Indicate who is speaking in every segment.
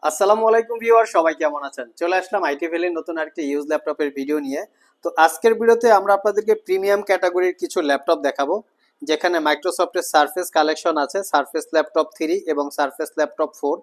Speaker 1: আসসালামু আলাইকুম ভিউয়ার, সবাই কেমন আছেন? চলে আসলাম আইটি ভ্যালির নতুন আরেকটি ইউজ ল্যাপটপের ভিডিও নিয়ে। তো আজকের ভিডিওতে আমরা আপনাদেরকে প্রিমিয়াম ক্যাটাগরির কিছু ল্যাপটপ দেখাবো, যেখানে মাইক্রোসফটের সারফেস কালেকশন আছে, সারফেস ল্যাপটপ 3 এবং সারফেস ল্যাপটপ 4।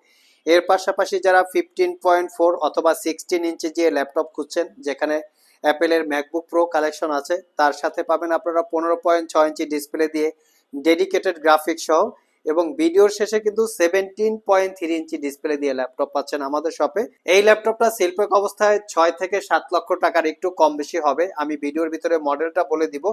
Speaker 1: এর পাশাপাশি যারা 15.4 অথবা 16 ইঞ্চি যে ল্যাপটপ খুঁজছেন, যেখানে অ্যাপেলের ম্যাকবুক প্রো কালেকশন আছে, তার সাথে পাবেন আপনারা 15.6 ইঞ্চি ডিসপ্লে দিয়ে ডেডিকেটেড গ্রাফিক্স সহ, এবং ভিডিওর শেষে কিন্তু 17.3 ইঞ্চি ডিসপ্লে দিয়ে ল্যাপটপ পাচ্ছেন আমাদের শপে। এই ল্যাপটপটা শিল্পক অবস্থায় 6 থেকে 7 লক্ষ টাকার একটু কম বেশি হবে। আমি ভিডিওর ভিতরে মডেলটা বলে দিব,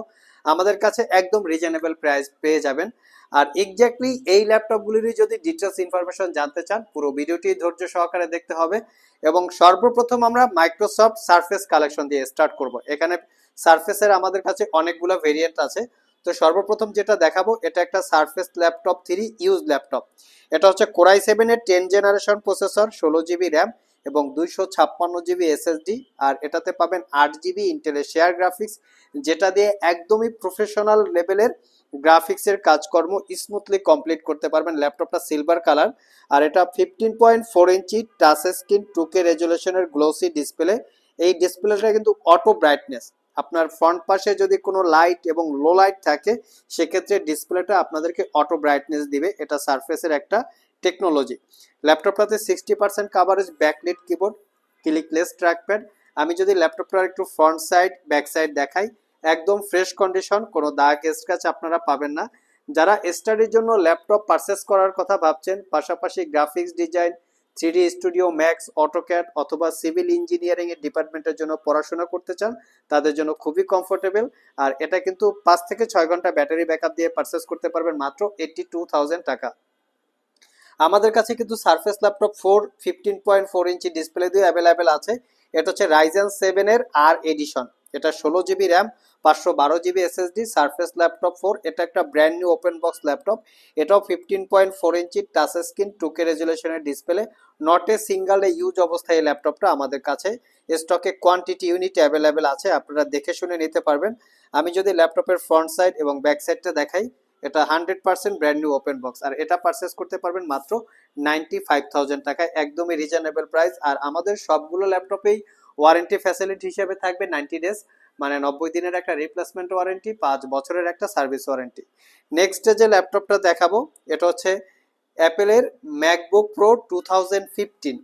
Speaker 1: আমাদের কাছে একদম রিজনেবল প্রাইস পেয়ে যাবেন। আর এক্স্যাক্টলি এই ল্যাপটপগুলিরই যদি ডিটেলস ইনফরমেশন জানতে চান, পুরো ভিডিওটি ধৈর্য সহকারে দেখতে হবে। এবং সর্বপ্রথম আমরা মাইক্রোসফট সারফেস কালেকশন দিয়ে স্টার্ট করব। এখানে সারফেসের আমাদের কাছে অনেকগুলো ভেরিয়েন্ট আছে। তো সর্বপ্রথম যেটা দেখাবো, এটা একটা সারফেস ল্যাপটপ 3 ইউজ ল্যাপটপ। এটা হচ্ছে কোরাই 7-এর 10 জেনারেশন প্রসেসর, 16 জিবি র্যাম এবং 256 জিবি এসএসডি। আর এটাতে পাবেন 8 জিবি ইন্টেলের শেয়ার গ্রাফিক্স, যেটা দিয়ে একদমই প্রফেশনাল লেভেলের গ্রাফিক্সের কাজকর্ম স্মুথলি কমপ্লিট করতে পারবেন। ল্যাপটপটা সিলভার কালার, আর এটা 15.4 ইঞ্চি টাচ স্ক্রিন 2K রেজুলেশনের গ্লোসি ডিসপ্লে। এই ডিসপ্লেটা কিন্তু অটো ব্রাইটনেস, আপনার ফ্রন্ট পাশে যদি কোনো লাইট এবং লো লাইট থাকে, সেক্ষেত্রে ডিসপ্লেটা আপনাদেরকে অটো ব্রাইটনেস দিবে। এটা সারফেসের একটা টেকনোলজি। ল্যাপটপটাতে 60% coverage backlit keyboard, clickless trackpad. আমি যদি ল্যাপটপটার একটু ফ্রন্ট সাইড ব্যাক সাইড দেখাই, একদম ফ্রেশ কন্ডিশন, কোনো দাগ স্ক্র্যাচ আপনারা পাবেন না। যারা স্টাডির জন্য ল্যাপটপ পারচেস করার কথা ভাবছেন, পাশাপাশি graphics design, 3D studio max, AutoCAD অথবা সিভিল ইঞ্জিনিয়ারিং এর ডিপার্টমেন্টের জন্য পড়াশোনা করতে চান, তাদের জন্য খুবই কমফোর্টেবল। আর এটা কিন্তু 5 থেকে 6 ঘন্টা ব্যাটারি ব্যাকআপ দিয়ে পারচেস করতে পারবেন মাত্র 82,000 টাকা। আমাদের কাছে কিন্তু সারফেস ল্যাপটপ 15.4 ইঞ্চি ডিসপ্লে দিয়ে অ্যাভেলেবেল আছে। এটা হচ্ছে রাইজেন 7-এর আর এডিশন। এটা 16 GB RAM, 512 GB SSD, surface laptop 4। এটা একটা brand new open box laptop. এটাও 15.4 ইঞ্চি টাচ স্ক্রিন 2K রেজুলেশনের display. Not a single use অবস্থায় এই ল্যাপটপটা আমাদের কাছে স্টকে কোয়ান্টিটি ইউনিট অ্যাভেলেবেল আছে, আপনারা দেখে শুনে নিতে পারবেন। আমি যদি ল্যাপটপের ফ্রন্ট সাইড এবং ব্যাক সাইডটা দেখাই, এটা 100% ব্র্যান্ড নিউ ওপেন বক্স, আর এটা পারচেস করতে পারবেন মাত্র 95,000 টাকায়, একদমই রিজনেবল প্রাইস। আর আমাদের সবগুলো ল্যাপটপেই ওয়ারেন্টি ফ্যাসিলিটি হিসেবে থাকবে 90 ডেজ, মানে 90 দিনের একটা রিপ্লেসমেন্ট ওয়ারেন্টি, 5 বছরের একটা সার্ভিস ওয়ারেন্টি। নেক্সট যে ল্যাপটপটা দেখাবো, এটা হচ্ছে অ্যাপেলের ম্যাকবুক প্রো 2015।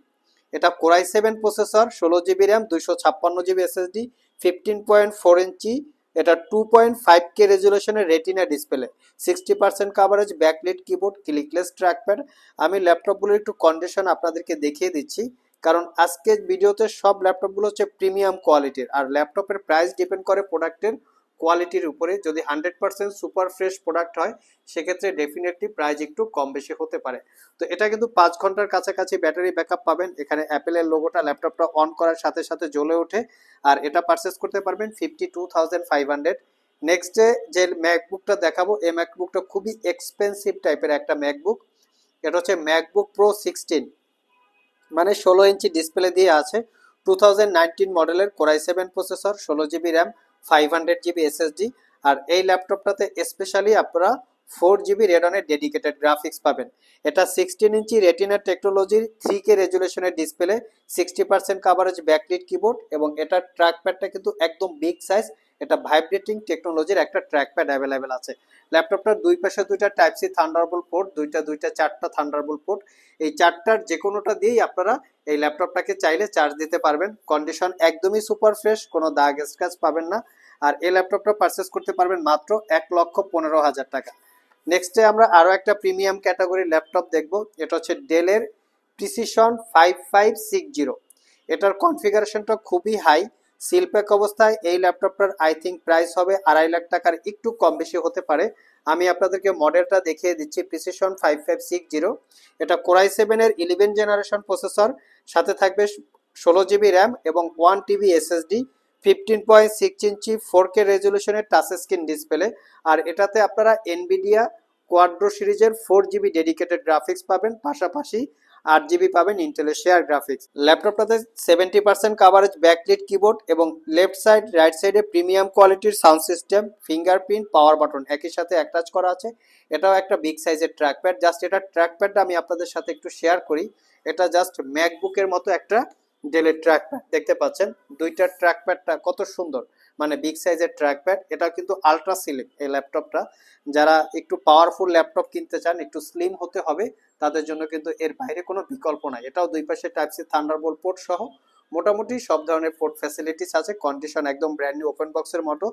Speaker 1: এটা core i 7 processor, 16 GB RAM, 256 GB SSD, 15.4 inch. এটা 2.5K রেজুলেশনের retina display, 60% coverage backlit keyboard, clickless trackpad. আমি ল্যাপটপগুলোর একটু কন্ডিশন আপনাদেরকে দেখিয়ে দিচ্ছি, কারণ আজকের ভিডিওতে সব ল্যাপটপগুলো হচ্ছে প্রিমিয়াম কোয়ালিটির, আর ল্যাপটপের প্রাইস ডিপেন্ড করে প্রোডাক্টের কোয়ালিটির উপরে। যদি 100% সুপার ফ্রেশ প্রোডাক্ট হয়, সেক্ষেত্রে ডেফিনেটলি প্রাইস একটু কম বেশি হতে পারে। তো এটা কিন্তু 5 ঘন্টার কাছাকাছি ব্যাটারি ব্যাকআপ পাবেন। এখানে অ্যাপেলের লোগোটা ল্যাপটপটা অন করার সাথে সাথে জ্বলে ওঠে। আর এটা পারচেস করতে পারবেন 52,500। নেক্সটে যে ম্যাকবুকটা দেখাবো, এই ম্যাকবুকটা খুবই এক্সপেন্সিভ টাইপের একটা ম্যাকবুক। এটা হচ্ছে ম্যাকবুক প্রো 16, মানে 16 ইঞ্চি ডিসপ্লে দিয়ে আছে। 2019 মডেলের core i 7 processor, 16 GB RAM, 500 GB SSD. আর এই ল্যাপটপটাতে স্পেশালি আপনারা 4 জিবি রেডনের ডেডিকেটেড গ্রাফিক্স পাবেন। এটা 16 ইঞ্চি রেটিনা টেকনোলজির 3K রেজুলেশনের ডিসপ্লে, 60% কাভারেজ ব্যাকলিট কিবোর্ড, এবং এটার ট্র্যাকপ্যাডটা কিন্তু একদম বিগ সাইজ। এটা ভাইব্রেটিং টেকনোলজির একটা ট্র্যাকপ্যাড অ্যাভেলেবেল আছে। ল্যাপটপটার দুই পাশে দুইটা টাইপ সি থান্ডারবোল্ট পোর্ট, দুইটা চারটা থান্ডারবোল্ট পোর্ট। এই চারটার যে কোনোটা দিয়েই আপনারা এই ল্যাপটপটাকে চাইলে চার্জ দিতে পারবেন। কন্ডিশন একদমই সুপার ফ্রেশ, কোনো দাগ স্ক্র্যাচ পাবেন না। আর এই ল্যাপটপটা পারচেস করতে পারবেন মাত্র 1,15,000 টাকা। নেক্সটে আমরা আরও একটা প্রিমিয়াম ক্যাটাগরির ল্যাপটপ দেখব। এটা হচ্ছে ডেলের প্রিসিশন 5560। এটার কনফিগারেশনটা খুবই হাই। সিলপ্যাক অবস্থায় এই ল্যাপটপটার আই থিঙ্ক প্রাইস হবে 2.5 লাখ টাকার একটু কম বেশি হতে পারে। আমি আপনাদেরকে মডেলটা দেখিয়ে দিচ্ছি, প্রিসিশন 5560। এটা কোরাই 7-এর 11 জেনারেশন প্রসেসর, সাথে থাকবে 16 জিবি র্যাম এবং 1 TB এসএসডি, 15.6 ইঞ্চি 4K রেজুলেশনের টাচ স্ক্রিন ডিসপ্লে। আর এটাতে আপনারা এনভিডিয়া কোয়াড্রো সিরিজের 4 জিবি ডেডিকেটেড গ্রাফিক্স পাবেন, পাশাপাশি 8 জিবি পাবেন ইন্টেলের শেয়ার গ্রাফিক্স। ল্যাপটপটাতে 70% কাভারেজ ব্যাকলিট কিবোর্ড এবং লেফট সাইড রাইট সাইডে প্রিমিয়াম কোয়ালিটির sound system, fingerprint, power button একই সাথে অ্যাটাচ করা আছে। এটাও একটা বিগ সাইজের ট্র্যাকপ্যাড। জাস্ট এটা ট্র্যাকপ্যাডটা আমি আপনাদের সাথে একটু শেয়ার করি। এটা জাস্ট ম্যাকবুকের মতো একটা ডেলের ট্র্যাকপ্যাড দেখতে পাচ্ছেন। দুইটার ট্র্যাকপ্যাডটা কত সুন্দর, মানে বিগ সাইজের ট্র্যাকপ্যাড। এটা কিন্তু আলট্রা স্লিম এই ল্যাপটপটা। যারা একটু পাওয়ারফুল ল্যাপটপ কিনতে চান, একটু স্লিম হতে হবে, তাদের জন্য কিন্তু এর বাইরে কোনো বিকল্প নাই। এটাও দুই পাশে টাইপ সি থান্ডারবোল্ট পোর্ট সহ মোটামুটি সব ধরনের পোর্ট ফ্যাসিলিটিস আছে। কন্ডিশন একদম ব্র্যান্ড নিউ ওপেন বক্সের মতো।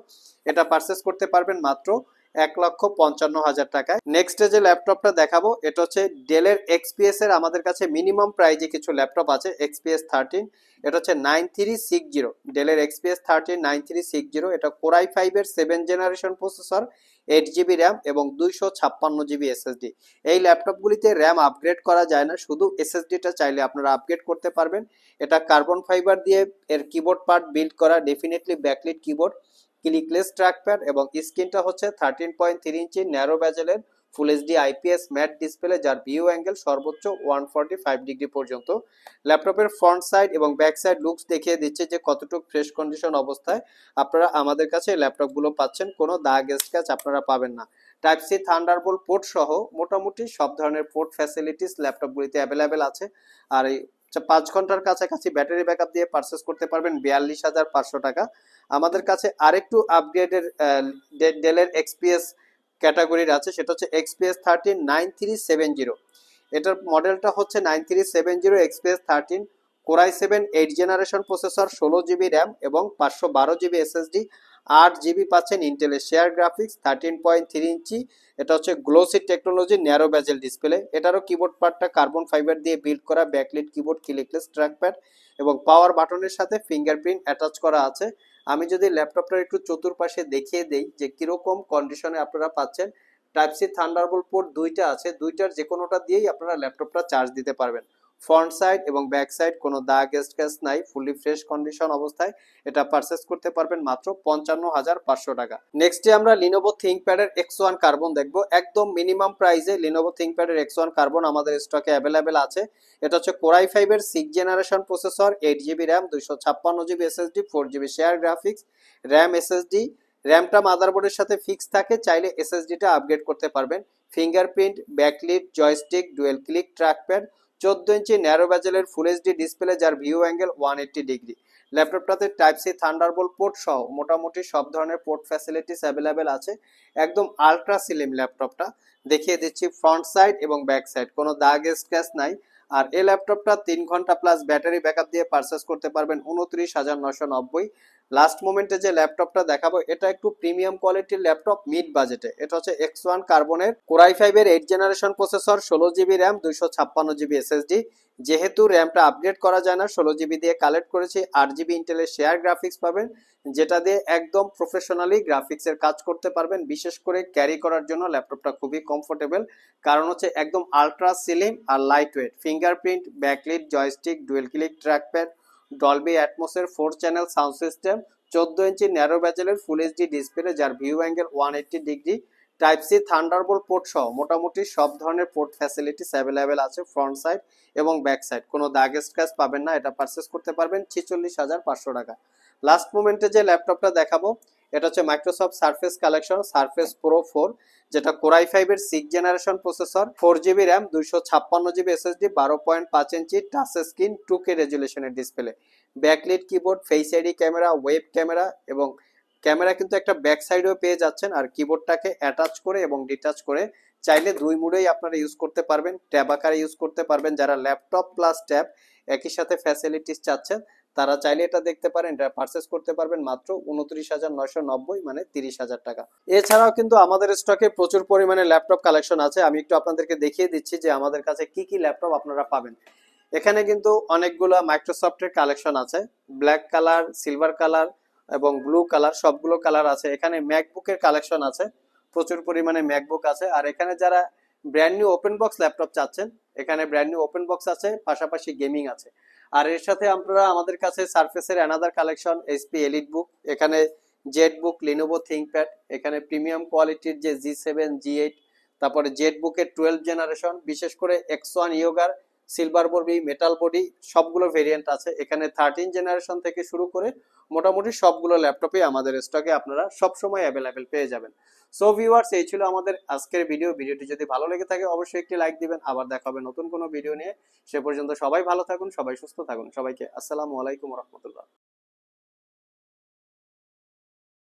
Speaker 1: এটা পারচেস করতে পারবেন মাত্র 1,55,000 টাকায়। নেক্সট যে ল্যাপটপটা দেখাবো এটা হচ্ছে ডেলের এক্সপিএস এর আমাদের কাছে মিনিমাম প্রাইজে কিছু ল্যাপটপ আছে। এক্সপিএস 13, এটা হচ্ছে 9360, ডেলের এক্সপিএস 13 9360। এটা কোর i5 এর 7 জেনারেশন প্রসেসর, 8 জিবি র্যাম এবং 256 জিবি এসএসডি। এই ল্যাপটপগুলিতে র্যাম আপগ্রেড করা যায় না, শুধু এসএসডিটা চাইলে আপনারা আপগ্রেড করতে পারবেন। এটা কার্বন ফাইবার দিয়ে এর কিবোর্ড পার্ট বিল্ড করা, definitely backlit keyboard, clickless trackpad এবং স্ক্রিনটা হচ্ছে 13.3 ইঞ্চি ন্যারো ব্যাজেলের full HD IPS matte display, যার ভিউ অ্যাঙ্গেল সর্বোচ্চ 145 ডিগ্রি পর্যন্ত। ল্যাপটপের ফ্রন্ট সাইড এবং ব্যাক সাইড লুকস দেখিয়ে দিচ্ছে যে কতটুকু ফ্রেশ কন্ডিশন অবস্থায় আপনারা আমাদের কাছে ল্যাপটপগুলো পাচ্ছেন। কোনো দাগ স্ক্র্যাচ আপনারা পাবেন না। টাইপ সি থান্ডারবোল্ট পোর্ট সহ মোটামুটি সব ধরনের পোর্ট ফ্যাসিলিটিস ল্যাপটপগুলিতে অ্যাভেলেবেল আছে। আর এই 5 ঘন্টার কাছাকাছি ব্যাটারি ব্যাকআপ দিয়ে পারচেস করতে পারবেন 42,500 টাকা। আমাদের কাছে আরেকটু আপগ্রেডের ডেলের এক্সপিএস ক্যাটাগরির আছে, সেটা হচ্ছে এক্সপিএস 13 9370। এটার মডেলটা হচ্ছে 9370 XPS 13, core i7 8 generation processor, 16 GB RAM এবং 512 জিবি এসএসডি। 8 জিবি পাচ্ছেন ইন্টেলের শেয়ার গ্রাফিক্স, 13.3 ইঞ্চি। এটা হচ্ছে glossy technology narrow bezel display. এটারও কিবোর্ড পার্টটা কার্বন ফাইবার দিয়ে বিল্ড করা, ব্যাকলিট কিবোর্ড, ক্লিকলেস ট্র্যাকপ্যাড এবং পাওয়ার বাটনের সাথে ফিঙ্গারপ্রিন্ট অ্যাটাচ করা আছে। আমি যদি ল্যাপটপটার একটু চতুর্পাশে দেখিয়ে দেই যে কিরকম কন্ডিশনে আপনারা পাচ্ছেন। টাইপ সি থান্ডারবোল্ট পোর্ট দুইটা আছে, দুইটার যে কোনোটা দিয়েই আপনারা ল্যাপটপটা চার্জ দিতে পারবেন। ফ্রন্ট সাইড এবং ব্যাক সাইড কোনো দাগ স্ক্র্যাচ নাই, ফুলি ফ্রেশ কন্ডিশন অবস্থায় এটা পারচেস করতে পারবেন মাত্র 55,500 টাকা। নেক্সটে আমরা লিনোভো থিংকপ্যাডের X1 কার্বন দেখবো। একদম মিনিমাম প্রাইসে লিনোভো থিংকপ্যাডের X1 কার্বন আমাদের স্টকে অ্যাভেলেবেল আছে। এটা হচ্ছে কোর i5 এর 6 generation processor, 8 GB RAM, 256 GB SSD, 4 GB share graphics, RAM SSD. র্যামটা মাদারবোর্ডের সাথে ফিক্স থাকে, চাইলে এসএসডিটা আপগ্রেড করতে পারবেন। Fingerprint, backlit, joystick, dual click trackpad, 14 inch narrow ব্যাজেলের ফুল এইচডি ডিসপ্লে, যার ভিউ অ্যাঙ্গেল 180 ডিগ্রি। ল্যাপটপটাতে টাইপ সি থান্ডারবোল্ট পোর্ট সহ মোটামুটি সব ধরনের পোর্ট ফ্যাসিলিটিস অ্যাভেলেবেল আছে। একদম আলট্রা স্লিম ল্যাপটপটা। দেখিয়ে দিচ্ছি ফ্রন্ট সাইড এবং ব্যাক সাইড, কোনো দাগ স্ক্র্যাচ নাই। আর এই ল্যাপটপটা 3 ঘন্টা প্লাস ব্যাটারি ব্যাকআপ দিয়ে পারচেস করতে পারবেন 29,990। লাস্ট মোমেন্টে যে ল্যাপটপটা দেখাবো এটা একটু প্রিমিয়াম কোয়ালিটির ল্যাপটপ মিড বাজেটে। এটা হচ্ছে X1 কার্বনের কোর i5 এর 8 generation processor, 16 GB RAM, 256 GB SSD. যেহেতু র্যামটা আপগ্রেড করা যায় না, 16 জিবি দিয়ে কালেক্ট করেছি। 8 জিবি ইন্টেলের শেয়ার গ্রাফিক্স পাবেন, যেটা দিয়ে একদম প্রফেশনালি গ্রাফিক্সের কাজ করতে পারবেন। বিশেষ করে ক্যারি করার জন্য ল্যাপটপটা খুবই কমফোর্টেবল, কারণ হচ্ছে একদম আলট্রা স্লিম আর light weight. Fingerprint, backlit, joystick, dual click trackpad, Dolby অ্যাটমসের 4 channel sound system, 14 inch narrow ব্যাজেলের ফুল এইচডি ডিসপ্লে, যার view angle 180 degree. Type C thunderbolt port সহ মোটামুটি সব ধরনের পোর্ট ফ্যাসিলিটিস অ্যাভেলেবেল আছে ফ্রন্ট সাইড এবং ব্যাক সাইড। কোনো দাগ স্ক্র্যাচ পাবেন না। এটা পারচেস করতে পারবেন 46,500 টাকা। লাস্ট মোমেন্টে যে ল্যাপটপটা দেখাবো এটা হচ্ছে Microsoft Surface collection Surface Pro 4, যেটা কোর i5 এর 6 generation processor, 4 GB RAM, 256 GB SSD, 12.5 inch touch screen, 2K রেজুলেশনের display, backlit keyboard, face ID camera, web camera এবং ক্যামেরা কিন্তু একটা ব্যাক সাইডেও পেয়ে যাচ্ছেন। আর কিবোর্ডটাকে অ্যাটাচ করে এবং ডিটাচ করে চাইলে দুই মুডেই আপনারা ইউজ করতে পারবেন, ট্যাব আকারে ইউজ করতে পারবেন। যারা ল্যাপটপ প্লাস ট্যাব একই সাথে ফ্যাসিলিটিস চাচ্ছেন তারা চাইলে এটা দেখতে পারেন। এটা পারচেস করতে পারবেন মাত্র 29,990, মানে 30,000 টাকা। এছাড়াও কিন্তু আমাদের স্টকে প্রচুর পরিমাণে ল্যাপটপ কালেকশন আছে। আমি একটু আপনাদেরকে দেখিয়ে দিচ্ছি যে আমাদের কাছে কি কি ল্যাপটপ আপনারা পাবেন। এখানে কিন্তু অনেকগুলো মাইক্রোসফটের কালেকশন আছে, ব্ল্যাক কালার, সিলভার কালার এবং ব্লু কালার, সবগুলো কালার আছে। এখানে ম্যাকবুকের কালেকশন আছে, প্রচুর পরিমাণে ম্যাকবুক আছে। আর এখানে যারা brand new open box laptop চাচ্ছেন, এখানে ব্র্যান্ড নিউ ওপেন বক্স আছে, পাশাপাশি গেমিং আছে। আর এর সাথে আপনারা আমাদের কাছে সারফেসের অ্যানাদার কালেকশন, এইচপি এলিট বুক, এখানে জেড বুক, লিনোভো থিংকপ্যাড, এখানে প্রিমিয়াম কোয়ালিটির যে G7 G8, তারপরে জেড বুকের 12 জেনারেশন, বিশেষ করে X1 ইয়োগার সিলভার বডি, মেটাল বডি সবগুলো ভেরিয়েন্ট আছে। এখানে 13 জেনারেশন থেকে শুরু করে মোটামুটি সবগুলো ল্যাপটপই আমাদের স্টকে আপনারা সবসময় অ্যাভেলেবেল পেয়ে যাবেন। সো ভিউয়ার্স, এই ছিল আমাদের আজকের ভিডিওটি যদি ভালো লেগে থাকে অবশ্যই একটি লাইক দিবেন। আবার দেখা হবে নতুন কোনো ভিডিও নিয়ে। সে পর্যন্ত সবাই ভালো থাকুন, সবাই সুস্থ থাকুন। সবাইকে আসসালামু আলাইকুম রহমতুল্লাহ।